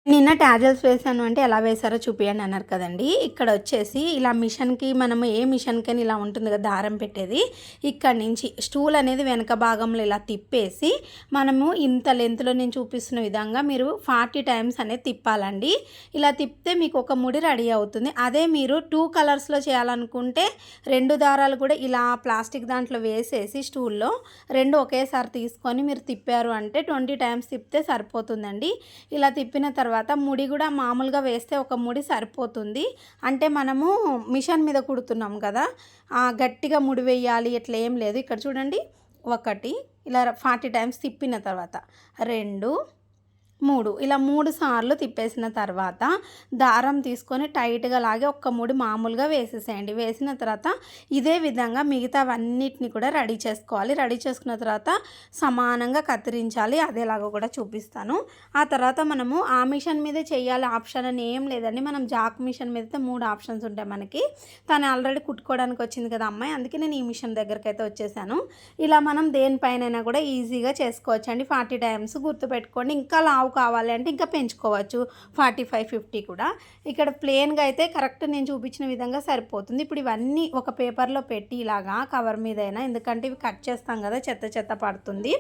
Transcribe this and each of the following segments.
నిన్న టాజల్స్ వేసాను అంటే ఎలా వేశారో చూపియండి అన్నారు కదండీ. ఇక్కడ వచ్చేసి ఇలా మిషన్‌కి మనము ఏ మిషన్‌కైనా ఇలా ఉంటుంది కదా దారం పెట్టేది. ఇక్కడి నుంచి స్టూల్ అనేది వెనక భాగంలో ఇలా తిప్పేసి మనము ఇంత లెంత్‌లో నేను చూపిస్తున్న విధంగా మీరు 40 టైమ్స్ అనేది తిప్పాలండి. ఇలా తిప్పితే మీకు ఒక ముడి రెడీ అవుతుంది. అదే మీరు 2 కలర్స్‌లో చేయాలనుకుంటే 2 దారాలు కూడా ఇలా ప్లాస్టిక్ దాంట్లో వేసేసి స్టూల్‌లో 2 ఒకేసారి తీసుకొని మీరు తిప్పారు అంటే 20 టైమ్స్ తిప్పితే సరిపోతుందండి. ఇలా తిప్పిన తర్వాత ముడి కూడా మామూలుగా వేస్తే ఒక ముడి సరిపోతుంది. అంటే మనము మిషన్ మీద కుడుతున్నాం కదా, గట్టిగా ముడి వేయాలి ఇట్లా ఏం లేదు. ఇక్కడ చూడండి, 1 ఇలా 40 టైమ్స్ తిప్పిన తర్వాత 2, 3 ఇలా 3 సార్లు తిప్పేసిన తర్వాత దారం తీసుకొని టైట్గా లాగి ఒక్క ముడి మామూలుగా వేసేసేయండి. వేసిన తర్వాత ఇదే విధంగా మిగతావన్నిటిని కూడా రెడీ చేసుకోవాలి. రెడీ చేసుకున్న తర్వాత సమానంగా కత్తిరించాలి. అదేలాగా కూడా చూపిస్తాను. ఆ తర్వాత మనము ఆ మిషన్ మీదే చేయాలి ఆప్షన్ అని ఏం లేదండి. మనం జాక్ మిషన్ మీద అయితే 3 ఆప్షన్స్ ఉంటాయి మనకి. తను ఆల్రెడీ కుట్టుకోవడానికి వచ్చింది కదా అమ్మాయి, అందుకే నేను ఈ మిషన్ దగ్గరికి అయితే వచ్చేసాను. ఇలా మనం దేనిపైనైనా కూడా ఈజీగా చేసుకోవచ్చు అండి. 40 టైమ్స్ గుర్తుపెట్టుకోండి. ఇంకా లావు కావాలి అంటే ఇంకా పెంచుకోవచ్చు, 45, 50 కూడా. ఇక్కడ ప్లెయిన్గా అయితే కరెక్ట్ నేను చూపించిన విధంగా సరిపోతుంది. ఇప్పుడు ఇవన్నీ ఒక పేపర్లో పెట్టి ఇలాగా కవర్ మీదైనా, ఎందుకంటే ఇవి కట్ చేస్తాం కదా చెత్త చెత్త పడుతుంది,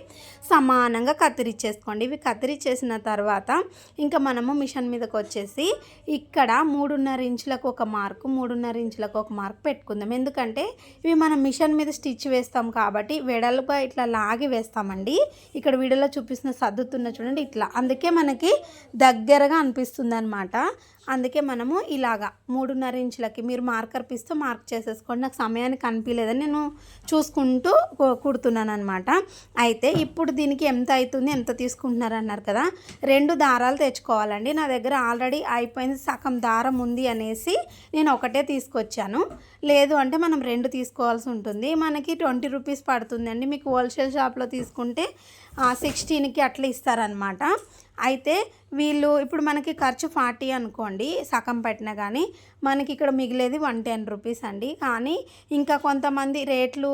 సమానంగా కత్తిరించేసుకోండి. ఇవి కత్తిరించేసిన తర్వాత ఇంకా మనము మిషన్ మీదకి వచ్చేసి ఇక్కడ 3.5 ఇంచులకు ఒక మార్కు, 3.5 ఇంచులకు ఒక మార్క్ పెట్టుకుందాం. ఎందుకంటే ఇవి మనం మిషన్ మీద స్టిచ్ వేస్తాం కాబట్టి వెడల్పుగా ఇట్లా లాగి వేస్తామండి. ఇక్కడ వీడియోలో చూపిస్తున్న సర్దుతున్న చూడండి ఇట్లా, అందుకే మనకి దగ్గరగా అనిపిస్తుంది అనమాట. అందుకే మనము ఇలాగా 3.5 ఇంచులకి మీరు మార్కర్ పీస్తో మార్క్ చేసేసుకోండి. నాకు సమయానికి కనిపించలేదని నేను చూసుకుంటూ కుడుతున్నాను అనమాట. అయితే ఇప్పుడు దీనికి ఎంత అవుతుంది, ఎంత తీసుకుంటున్నారు అన్నారు కదా, 2 దారాలు తెచ్చుకోవాలండి. నా దగ్గర ఆల్రెడీ అయిపోయింది, సగం దారం ఉంది అనేసి నేను ఒకటే తీసుకొచ్చాను. లేదు అంటే మనం 2 తీసుకోవాల్సి ఉంటుంది. మనకి 20 రూపీస్ పడుతుందండి. మీకు హోల్సేల్ షాప్లో తీసుకుంటే 16కి అట్లా ఇస్తారనమాట. అయితే వీళ్ళు ఇప్పుడు మనకి ఖర్చు 40 అనుకోండి, సగం పెట్టినా కానీ మనకి ఇక్కడ మిగిలేది 110 రూపీస్ అండి. కానీ ఇంకా కొంతమంది రేట్లు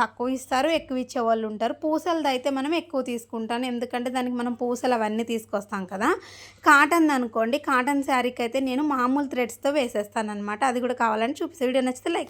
తక్కువ ఇస్తారు, ఎక్కువ ఇచ్చే వాళ్ళు ఉంటారు. పూసలది అయితే మనం ఎక్కువ తీసుకుంటాను, ఎందుకంటే దానికి మనం పూసలు అవన్నీ తీసుకొస్తాం కదా. కాటన్ అనుకోండి, కాటన్ శారీకి అయితే నేను మామూలు థ్రెడ్స్తో వేసేస్తాను అనమాట. అది కూడా కావాలని చూపిస్తే వీడియో నచ్చితే లైక్